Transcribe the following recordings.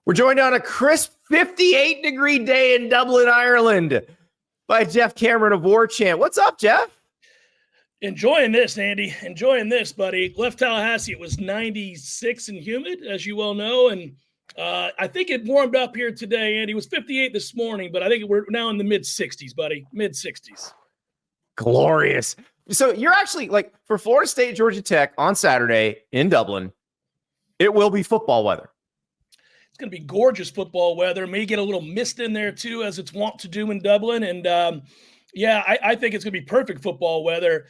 We're joined on a crisp 58-degree day in Dublin, Ireland by Jeff Cameron of War Chant. What's up, Jeff? Enjoying this, Andy. Enjoying this, buddy. Left Tallahassee, it was 96 and humid, as you well know. And I think it warmed up here today, Andy. It was 58 this morning, but I think we're now in the mid-60s, buddy. Mid-60s. Glorious. So you're actually, like, for Florida State, Georgia Tech on Saturday in Dublin, it will be football weather. It's going to be gorgeous football weather. May get a little mist in there, too, as it's wont to do in Dublin. And, I think it's going to be perfect football weather.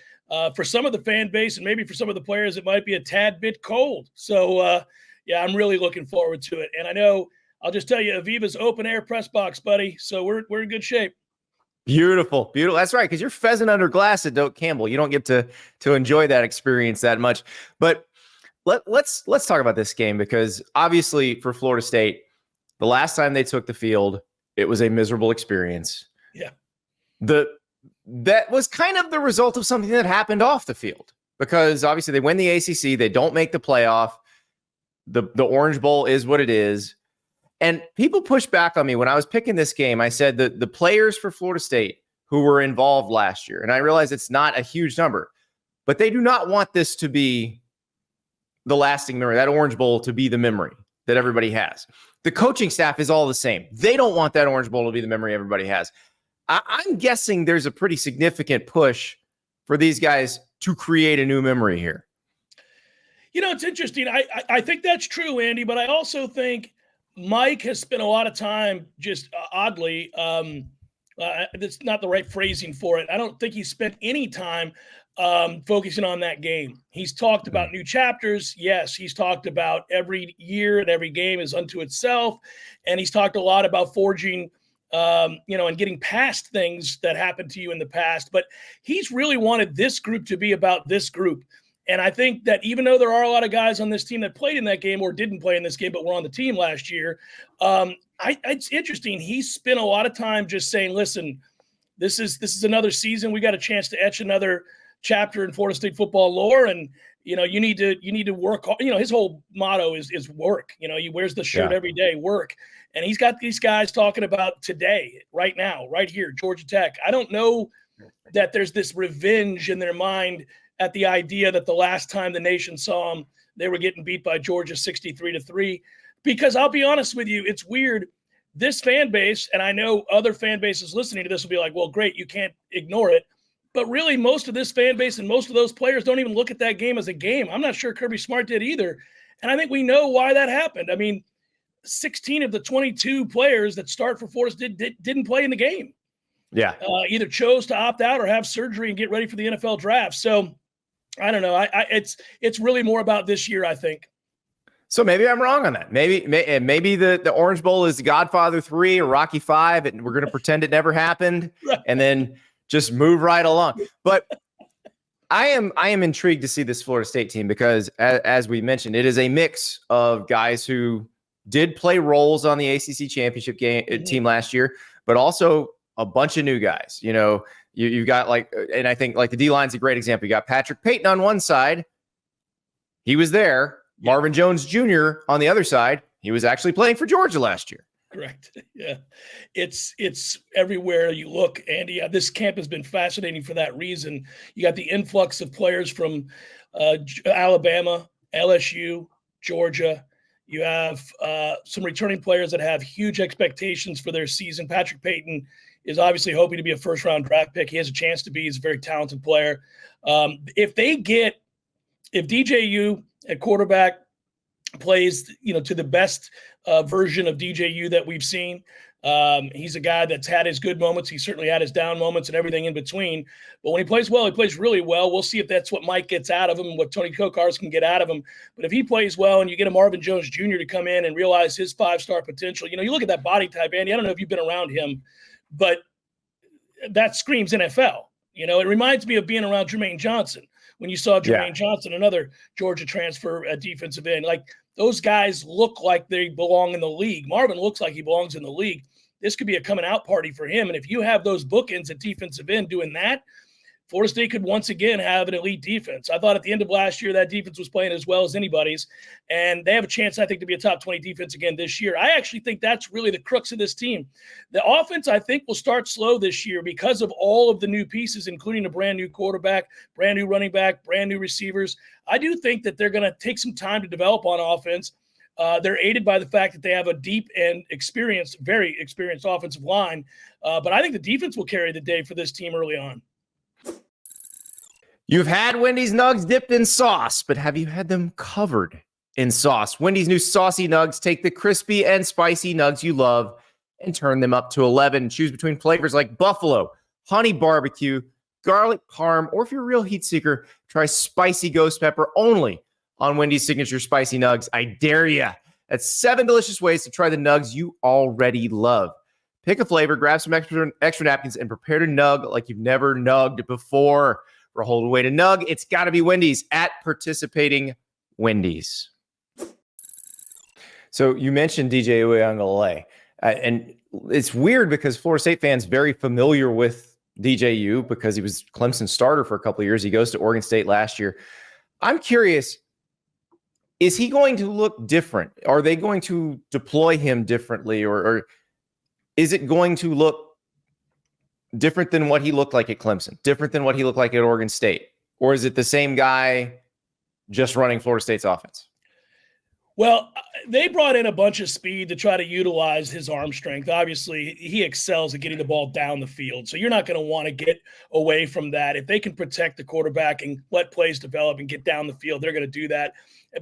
For some of the fan base and maybe for some of the players, it might be a tad bit cold. So, I'm really looking forward to it. And I know, I'll just tell you, Aviva's open-air press box, buddy. So we're in good shape. Beautiful. That's right, because you're pheasant under glass at Doak Campbell. You don't get to enjoy that experience that much. But let's talk about this game, because obviously for Florida State, the last time they took the field, it was a miserable experience. Yeah. That was kind of the result of something that happened off the field, because obviously they win the ACC, they don't make the playoff. The Orange Bowl is what it is. And people pushed back on me when I was picking this game. I said that the players for Florida State who were involved last year, and I realize it's not a huge number, but they do not want this to be the lasting memory, that Orange Bowl to be the memory that everybody has. The coaching staff is all the same. They don't want that Orange Bowl to be the memory everybody has. I'm guessing there's a pretty significant push for these guys to create a new memory here. You know, it's interesting. I think that's true, Andy, but I also think Mike has spent a lot of time, just oddly, that's not the right phrasing for it. I don't think he spent any time focusing on that game. He's talked about new chapters. Yes, he's talked about every year and every game is unto itself. And he's talked a lot about forging, and getting past things that happened to you in the past. But he's really wanted this group to be about this group. And I think that even though there are a lot of guys on this team that played in that game or didn't play in this game, but were on the team last year, it's interesting. He spent a lot of time just saying, listen, this is another season. We got a chance to etch another chapter in Florida State football lore. And, you need to work. His whole motto is work. He wears the shirt every day, work. And he's got these guys talking about today, right now, right here, Georgia Tech. I don't know that there's this revenge in their mind at the idea that the last time the nation saw them, they were getting beat by Georgia 63-3. Because I'll be honest with you, it's weird. This fan base, and I know other fan bases listening to this will be like, well, great, you can't ignore it. But really, most of this fan base and most of those players don't even look at that game as a game. I'm not sure Kirby Smart did either. And I think we know why that happened. I mean, 16 of the 22 players that start for Florida State didn't play in the game. Yeah. Either chose to opt out or have surgery and get ready for the NFL draft. So I don't know. It's really more about this year, I think. So maybe I'm wrong on that. Maybe the Orange Bowl is Godfather 3 or Rocky 5, and we're going to pretend it never happened, right, and then just move right along. But I am intrigued to see this Florida State team, because as we mentioned, it is a mix of guys who did play roles on the ACC championship game team last year, but also a bunch of new guys. You've got, like, and I think, like, the D-line's a great example. You got Patrick Payton on one side. He was there. Yeah. Marvin Jones Jr. on the other side. He was actually playing for Georgia last year. Correct. Yeah. It's everywhere you look, Andy. This camp has been fascinating for that reason. You got the influx of players from Alabama, LSU, Georgia. You have some returning players that have huge expectations for their season. Patrick Payton is obviously hoping to be a first-round draft pick. He has a chance to be. He's a very talented player. If DJU at quarterback plays, to the best version of DJU that we've seen, he's a guy that's had his good moments. He certainly had his down moments and everything in between. But when he plays well, he plays really well. We'll see if that's what Mike gets out of him, what Tony Kokars can get out of him. But if he plays well and you get a Marvin Jones Jr. to come in and realize his 5-star potential, you look at that body type, Andy. I don't know if you've been around him, but that screams NFL. It reminds me of being around Jermaine Johnson. When you saw Jermaine Johnson, another Georgia transfer at defensive end, like, those guys look like they belong in the league. Marvin looks like he belongs in the league. This could be a coming out party for him. And if you have those bookends at defensive end doing that, Florida State could once again have an elite defense. I thought at the end of last year that defense was playing as well as anybody's, and they have a chance, I think, to be a top 20 defense again this year. I actually think that's really the crux of this team. The offense, I think, will start slow this year because of all of the new pieces, including a brand new quarterback, brand new running back, brand new receivers. I do think that they're going to take some time to develop on offense. They're aided by the fact that they have a deep and very experienced offensive line. But I think the defense will carry the day for this team early on. You've had Wendy's Nuggs dipped in sauce, but have you had them covered in sauce? Wendy's new Saucy Nuggs take the crispy and spicy nugs you love and turn them up to 11. Choose between flavors like buffalo, honey barbecue, garlic parm, or if you're a real heat seeker, try spicy ghost pepper only on Wendy's signature spicy nugs. I dare ya. That's 7 delicious ways to try the nugs you already love. Pick a flavor, grab some extra napkins, and prepare to nug like you've never nugged before. For a whole way to nug, it's got to be Wendy's at participating Wendy's. So you mentioned DJ Uiagalelei, and it's weird because Florida State fans very familiar with DJU because he was Clemson's starter for a couple of years. He goes to Oregon State last year. I'm curious, is he going to look different? Are they going to deploy him differently, or is it going to look different than what he looked like at Clemson, different than what he looked like at Oregon State? Or is it the same guy just running Florida State's offense? Well, they brought in a bunch of speed to try to utilize his arm strength. Obviously, he excels at getting the ball down the field. So you're not going to want to get away from that. If they can protect the quarterback and let plays develop and get down the field, they're going to do that.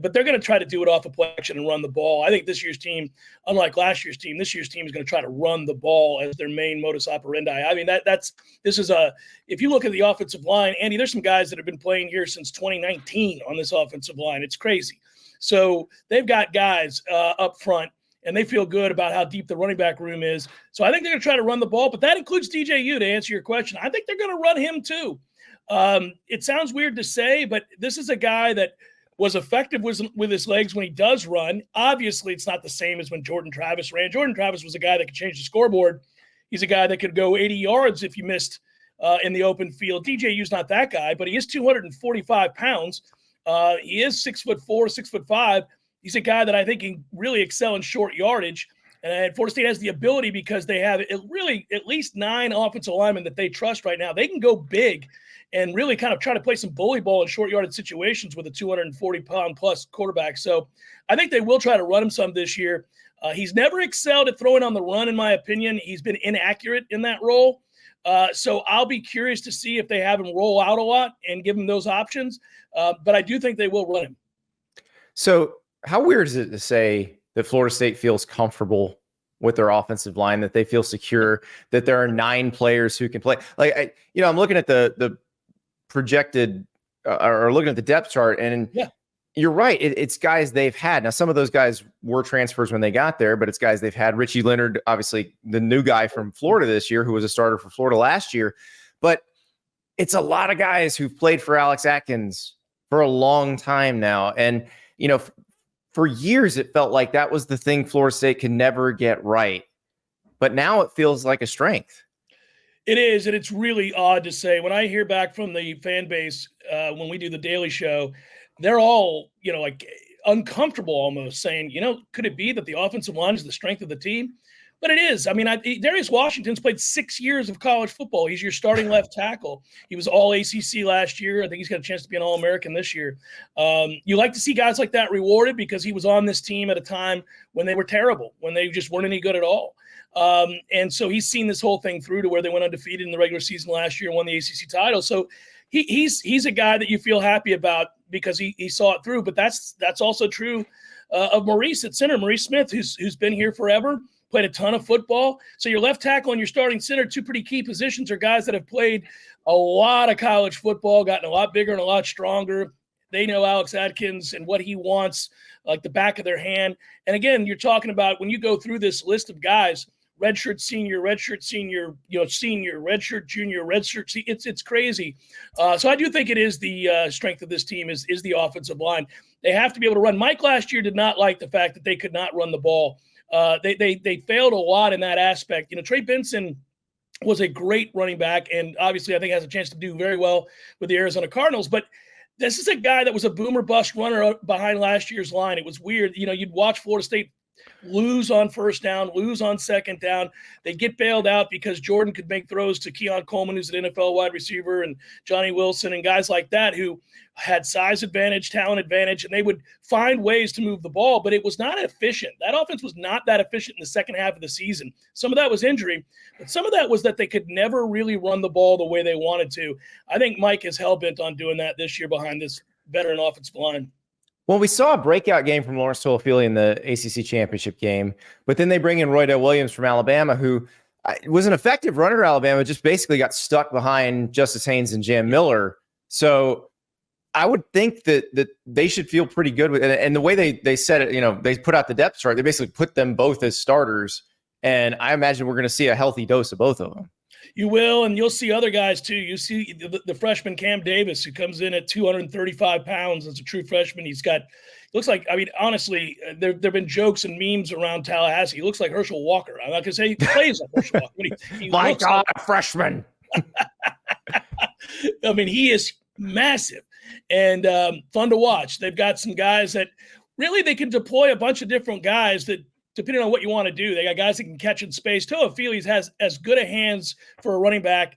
But they're going to try to do it off a play action and run the ball. I think this year's team, unlike last year's team, this year's team is going to try to run the ball as their main modus operandi. I mean, if you look at the offensive line, Andy, there's some guys that have been playing here since 2019 on this offensive line. It's crazy. So they've got guys up front, and they feel good about how deep the running back room is. So I think they're going to try to run the ball, but that includes DJU, to answer your question. I think they're going to run him too. It sounds weird to say, but this is a guy that was effective with his legs when he does run. Obviously, it's not the same as when Jordan Travis ran. Jordan Travis was a guy that could change the scoreboard. He's a guy that could go 80 yards if you missed in the open field. DJU's not that guy, but he is 245 pounds. He is 6'4", 6'5". He's a guy that I think can really excel in short yardage. And Florida State has the ability, because they have at least 9 offensive linemen that they trust right now. They can go big and really kind of try to play some bully ball in short yardage situations with a 240-pound plus quarterback. So I think they will try to run him some this year. He's never excelled at throwing on the run, in my opinion. He's been inaccurate in that role. So I'll be curious to see if they have him roll out a lot and give him those options. But I do think they will run him. So how weird is it to say that Florida State feels comfortable with their offensive line, that they feel secure, that there are 9 players who can play? Like, I'm looking at the projected or looking at the depth chart, and you're right. It's guys they've had. Now, some of those guys were transfers when they got there, but it's guys they've had. Richie Leonard, obviously the new guy from Florida this year, who was a starter for Florida last year. But it's a lot of guys who've played for Alex Atkins for a long time now. And, for years, it felt like that was the thing Florida State could never get right. But now it feels like a strength. It is, and it's really odd to say. When I hear back from the fan base when we do the Daily Show, they're all, like uncomfortable almost, saying, could it be that the offensive line is the strength of the team? But it is. I mean, Darius Washington's played 6 years of college football. He's your starting left tackle. He was all ACC last year. I think he's got a chance to be an All-American this year. You like to see guys like that rewarded, because he was on this team at a time when they were terrible, when they just weren't any good at all. And so he's seen this whole thing through to where they went undefeated in the regular season last year and won the ACC title. So he's a guy that you feel happy about because he saw it through. But that's also true of Maurice at center, Maurice Smith, who's been here forever, played a ton of football. So your left tackle and your starting center, 2 pretty key positions, are guys that have played a lot of college football, gotten a lot bigger and a lot stronger. They know Alex Atkins and what he wants like the back of their hand. And again, you're talking about, when you go through this list of guys, redshirt senior, senior, redshirt junior, redshirt. It's crazy. So I do think it is the strength of this team is the offensive line. They have to be able to run. Mike last year did not like the fact that they could not run the ball. They failed a lot in that aspect. Trey Benson was a great running back, and obviously I think has a chance to do very well with the Arizona Cardinals. But this is a guy that was a boomer bust runner behind last year's line. It was weird. You'd watch Florida State lose on first down, lose on second down. They get bailed out because Jordan could make throws to Keon Coleman, who's an NFL wide receiver, and Johnny Wilson and guys like that who had size advantage, talent advantage, and they would find ways to move the ball, but it was not efficient. That offense was not that efficient in the second half of the season. Some of that was injury, but some of that was that they could never really run the ball the way they wanted to. I think Mike is hell-bent on doing that this year behind this veteran offensive line. Well, we saw a breakout game from Lawrence Toafili in the ACC championship game, but then they bring in Roydell Williams from Alabama, who was an effective runner at Alabama, just basically got stuck behind Justice Haynes and Jam Miller. So I would think that they should feel pretty good with it. And the way they said it, they put out the depth chart, they basically put them both as starters. And I imagine we're going to see a healthy dose of both of them. You will, and you'll see other guys too. You see the freshman Cam Davis, who comes in at 235 pounds as a true freshman. Looks like, honestly, there have been jokes and memes around Tallahassee. He looks like Herschel Walker. I'm not going to say he plays like Herschel Walker, but he My looks God, like a freshman. He is massive and fun to watch. They've got some guys that really they can deploy a bunch of different guys that, depending on what you want to do. They got guys that can catch in space. Toafili has as good a hands for a running back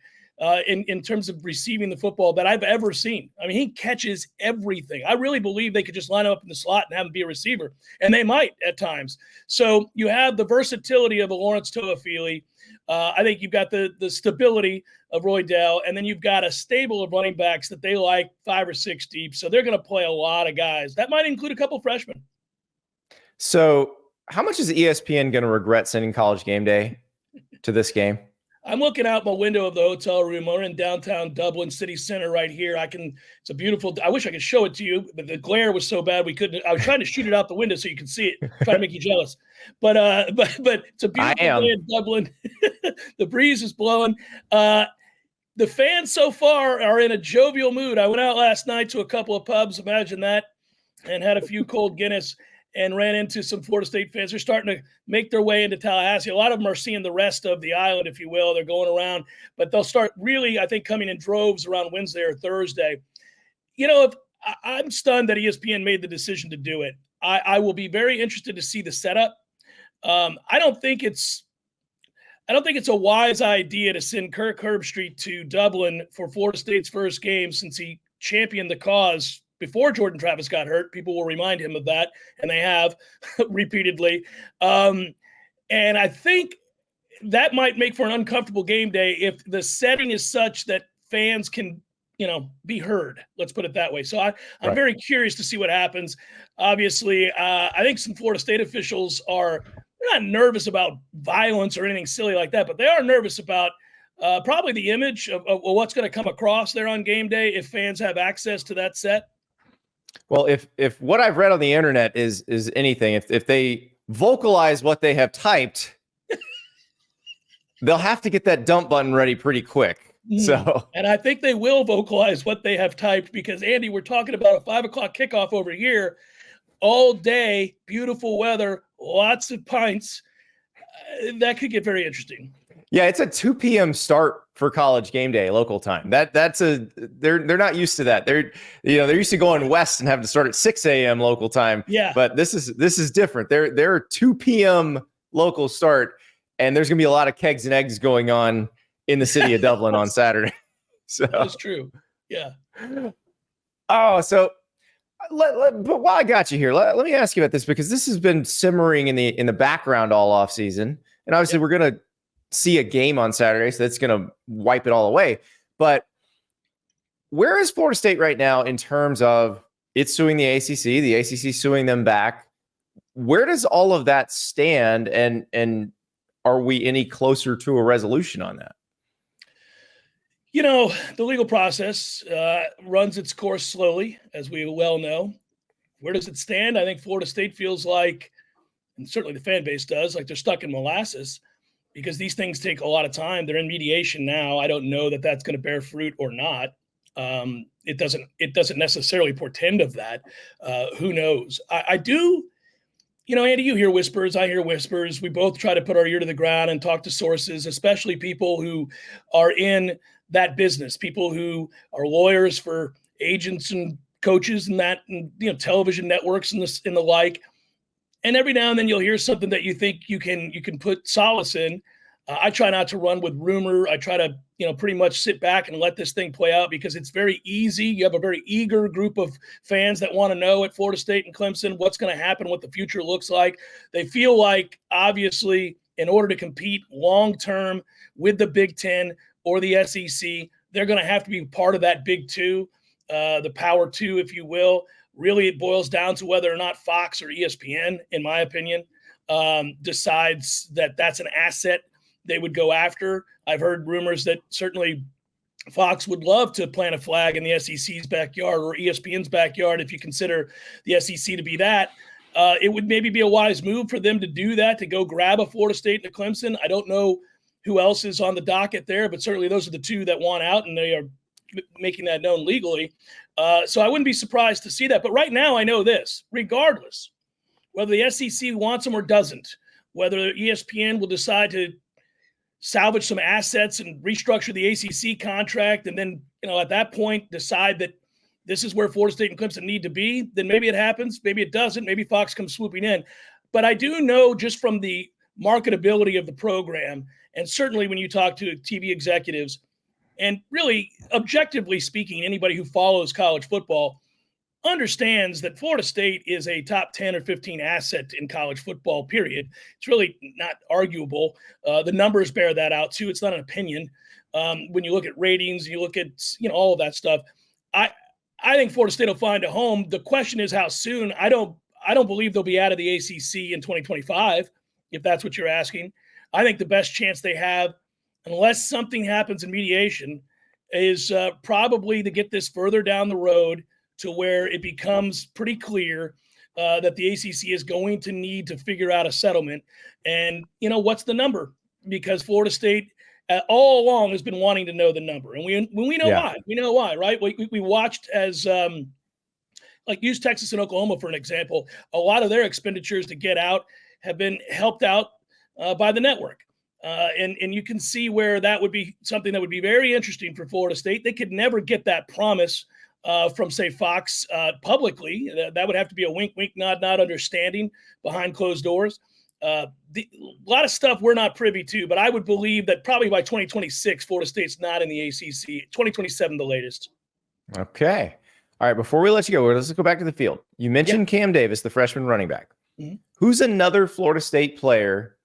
in terms of receiving the football that I've ever seen. He catches everything. I really believe they could just line him up in the slot and have him be a receiver, and they might at times. So you have the versatility of a Lawrence Toafili. I think you've got the stability of Roydell, and then you've got a stable of running backs that they like 5 or 6 deep. So they're going to play a lot of guys. That might include a couple freshmen. So how much is ESPN going to regret sending College Game Day to this game? I'm looking out my window of the hotel room. We're in downtown Dublin city center right here. It's a beautiful, I wish I could show it to you, but the glare was so bad we couldn't. I was trying to shoot it out the window so you could see it, trying to make you jealous. But it's a beautiful day in Dublin. The breeze is blowing. The fans so far are in a jovial mood. I went out last night to a couple of pubs, imagine that, and had a few cold Guinness and ran into some Florida State fans. They're starting to make their way into Tallahassee. A lot of them are seeing the rest of the island, if you will. They're going around, but they'll start really, I think, coming in droves around Wednesday or Thursday. I'm stunned that ESPN made the decision to do it. I will be very interested to see the setup. I don't think it's a wise idea to send Kirk Herbstreit to Dublin for Florida State's first game since he championed the cause before Jordan Travis got hurt. People will remind him of that, and they have repeatedly. And I think that might make for an uncomfortable game day if the setting is such that fans can, be heard. Let's put it that way. So I'm very curious to see what happens. Obviously, I think some Florida State officials they're not nervous about violence or anything silly like that, but they are nervous about probably the image of what's going to come across there on game day if fans have access to that set. Well, if what I've read on the internet is anything, if they vocalize what they have typed, they'll have to get that dump button ready pretty quick. So, and I think they will vocalize what they have typed because, Andy, we're talking about a 5 o'clock kickoff over here all day, beautiful weather, lots of pints. That could get very interesting. Yeah, it's a 2 p.m. start for College Game Day local time. They're not used to that. They're used to going west and having to start at 6 a.m. local time. Yeah. But this is different. They're 2 p.m. local start, and there's gonna be a lot of kegs and eggs going on in the city of Dublin on Saturday. So that's true. Yeah. Oh, so but while I got you here, let me ask you about this because this has been simmering in the background all off season, and obviously we're gonna see a game on Saturday, so that's going to wipe it all away. But where is Florida State right now in terms of it's suing the ACC suing them back? Where does all of that stand, and are we any closer to a resolution on that? The legal process runs its course slowly, as we well know. Where does it stand? I think Florida State feels like, and certainly the fan base does, like they're stuck in molasses. Because these things take a lot of time. They're in mediation now. I don't know that that's going to bear fruit or not. It doesn't necessarily portend of that. Who knows? I do. Andy, you hear whispers. I hear whispers. We both try to put our ear to the ground and talk to sources, especially people who are in that business, people who are lawyers for agents and coaches and that, and television networks and the like. And every now and then you'll hear something that you think you can put solace in. I try not to run with rumor. I try to, pretty much sit back and let this thing play out because it's very easy. You have a very eager group of fans that want to know at Florida State and Clemson what's going to happen, what the future looks like. They feel like, obviously, in order to compete long-term with the Big Ten or the SEC, they're going to have to be part of that Big Two, the Power Two, if you will. Really, it boils down to whether or not Fox or ESPN, in my opinion, decides that that's an asset they would go after. I've heard rumors that certainly Fox would love to plant a flag in the SEC's backyard or ESPN's backyard, if you consider the SEC to be that. It would maybe be a wise move for them to do that, to go grab a Florida State and a Clemson. I don't know who else is on the docket there, but certainly those are the two that want out, and they are making that known legally. So I wouldn't be surprised to see that. But right now I know this, regardless, whether the SEC wants them or doesn't, whether ESPN will decide to salvage some assets and restructure the ACC contract, and then, at that point decide that this is where Florida State and Clemson need to be, then maybe it happens. Maybe it doesn't. Maybe Fox comes swooping in. But I do know, just from the marketability of the program, and certainly when you talk to TV executives, and really objectively speaking, anybody who follows college football understands that Florida State is a top 10 or 15 asset in college football, period. It's really not arguable. The numbers bear that out too. It's not an opinion. When you look at ratings, you look at, all of that stuff. I think Florida State will find a home. The question is how soon. I don't believe they'll be out of the ACC in 2025, if that's what you're asking. I think the best chance they have, unless something happens in mediation, is probably to get this further down the road to where it becomes pretty clear that the ACC is going to need to figure out a settlement. And, what's the number? Because Florida State all along has been wanting to know the number. And we know why. We know why, right? We watched as use Texas and Oklahoma for an example. A lot of their expenditures to get out have been helped out by the network. And you can see where that would be something that would be very interesting for Florida State. They could never get that promise from, say, Fox publicly. That would have to be a wink, wink, nod, nod understanding behind closed doors. A lot of stuff we're not privy to, but I would believe that probably by 2026, Florida State's not in the ACC. 2027, the latest. Okay. All right. Before we let you go, let's go back to the field. You mentioned Cam Davis, the freshman running back. Mm-hmm. Who's another Florida State player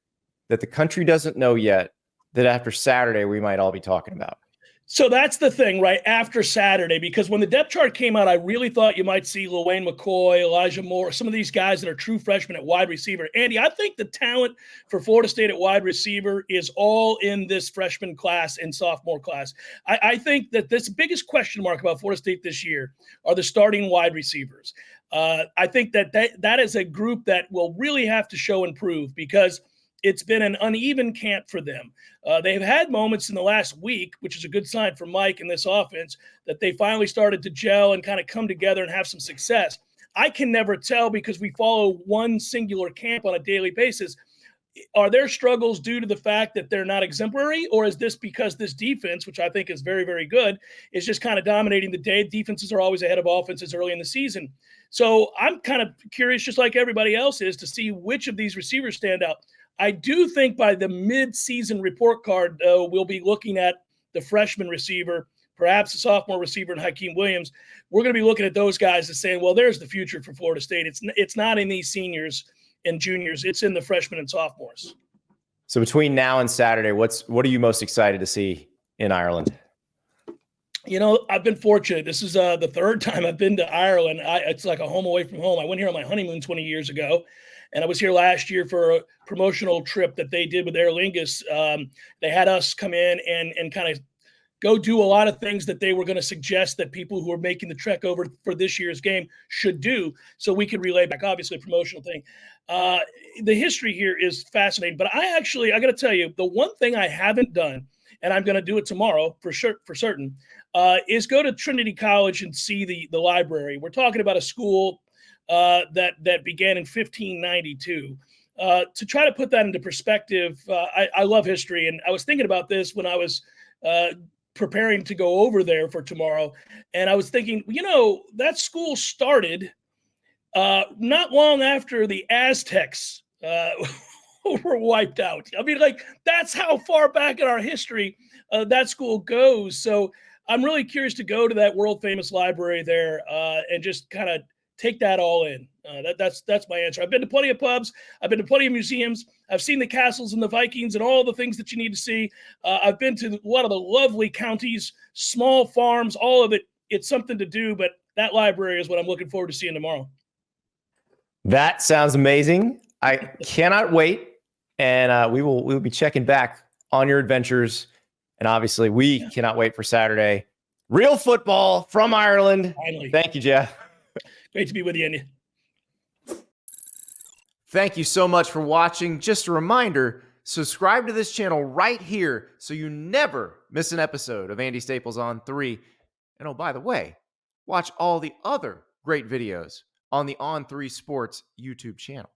that the country doesn't know yet that after Saturday we might all be talking about? So that's the thing, right? After Saturday, because when the depth chart came out, I really thought you might see LaWayne McCoy, Elijah Moore, some of these guys that are true freshmen at wide receiver. Andy, I think the talent for Florida State at wide receiver is all in this freshman class and sophomore class. I think that this biggest question mark about Florida State this year are the starting wide receivers. I think that is a group that will really have to show and prove, because it's been an uneven camp for them. They've had moments in the last week, which is a good sign for Mike and this offense, that they finally started to gel and kind of come together and have some success. I can never tell, because we follow one singular camp on a daily basis. Are their struggles due to the fact that they're not exemplary, or is this because this defense, which I think is very, very good, is just kind of dominating the day? Defenses are always ahead of offenses early in the season. So I'm kind of curious, just like everybody else is, to see which of these receivers stand out. I do think by the mid-season report card, though, we'll be looking at the freshman receiver, perhaps the sophomore receiver in Hakeem Williams. We're going to be looking at those guys and saying, well, there's the future for Florida State. It's not in these seniors and juniors. It's in the freshmen and sophomores. So between now and Saturday, what are you most excited to see in Ireland? I've been fortunate. This is the third time I've been to Ireland. It's like a home away from home. I went here on my honeymoon 20 years ago. And I was here last year for a promotional trip that they did with Aer Lingus. They had us come in and kind of go do a lot of things that they were going to suggest that people who are making the trek over for this year's game should do, so we could relay back, obviously a promotional thing. The history here is fascinating, but I got to tell you, the one thing I haven't done, and I'm going to do it tomorrow for certain, is go to Trinity College and see the library. We're talking about a school that began in 1592. To try to put that into perspective, I love history, and I was thinking about this when I was preparing to go over there for tomorrow, and I was thinking, that school started not long after the Aztecs were wiped out. I mean, like, that's how far back in our history that school goes. So I'm really curious to go to that world famous library there and just kind of take that all in. That's my answer. I've been to plenty of pubs. I've been to plenty of museums. I've seen the castles and the Vikings and all the things that you need to see. I've been to a lot of the lovely counties, small farms, all of it. It's something to do, but that library is what I'm looking forward to seeing tomorrow. That sounds amazing. I cannot wait. And we will be checking back on your adventures. And obviously, we cannot wait for Saturday. Real football from Ireland. Finally. Thank you, Jeff. Great to be with you, Andy. Thank you so much for watching. Just a reminder, subscribe to this channel right here so you never miss an episode of Andy Staples on 3. And oh, by the way, watch all the other great videos on the On3 Sports YouTube channel.